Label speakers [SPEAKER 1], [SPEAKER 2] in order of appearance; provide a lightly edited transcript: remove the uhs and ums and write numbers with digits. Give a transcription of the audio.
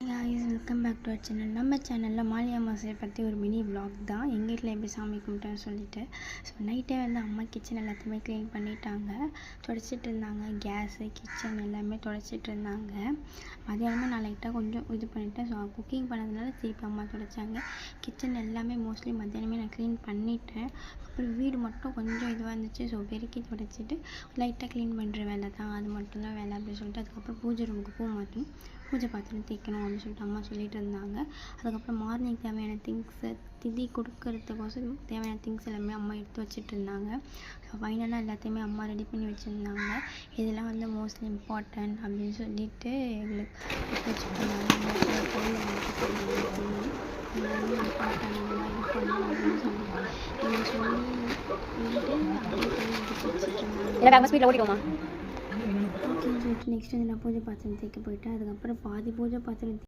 [SPEAKER 1] guys, welcome back to our channel. நம்ம சேனலில் மாலி அமாவாசையை பற்றி ஒரு மினி vlog தான். எங்கள் வீட்டில் எப்படி சாமி கும்பிட்டேன்னு சொல்லிட்டு நைட்டே அம்மா கிச்சன் எல்லாத்தையுமே க்ளீன் பண்ணிட்டாங்க. துடைச்சிட்டு இருந்தாங்க. கேஸு கிச்சன் எல்லாமே துடைச்சிட்டு இருந்தாங்க. மதியானமே நான் லைட்டாக கொஞ்சம் இது பண்ணிவிட்டேன். குக்கிங் பண்ணதுனால திருப்பி அம்மா துடைச்சாங்க. கிச்சன் எல்லாமே மோஸ்ட்லி மத்தியானமே நான் க்ளீன் பண்ணிட்டேன். அப்புறம் வீடு மட்டும் கொஞ்சம் இதுவாக இருந்துச்சு. பெருக்கி துடைச்சிட்டு லைட்டாக க்ளீன் பண்ணுற வேலை தான், அது மட்டும்தான் வேலை அப்படின்னு சொல்லிட்டு அதுக்கப்புறம் பூஜை ரூமுக்கு போக மாட்டோம், பூஜை பாத்திரம் தேய்க்கணும் அப்படின்னு சொல்லிட்டு அம்மா சொல்லிட்டு இருந்தாங்க. அதுக்கப்புறம் மார்னிங் தேவையான திங்ஸு திதி கொடுக்கறதுக்கோசரம் தேவையான திங்ஸ் எல்லாமே அம்மா எடுத்து வச்சுட்டு இருந்தாங்க. ஃபைனலாக எல்லாத்தையுமே அம்மா ரெடி பண்ணி வச்சுருந்தாங்க. இதெல்லாம் மோஸ்ட்லி இம்பார்ட்டன்ட் அப்படின்னு சொல்லிட்டு எங்களுக்கு எடுத்து வச்சுட்டு இருந்தாங்க. எல்லாமே இம்பார்ட்டன்ட் இதெல்லாம் இது பண்ணணும் அப்படின்னு சொல்லிட்டு அப்படியே பண்ணி எடுத்து வச்சுட்டு இருந்தாங்க. ஓகேன்னு சொல்லிட்டு நெக்ஸ்ட் நான் பூஜை பாத்திரம் தேய்க்க போயிட்டேன். அதுக்கப்புறம் பாதி பூஜை பாத்திரம்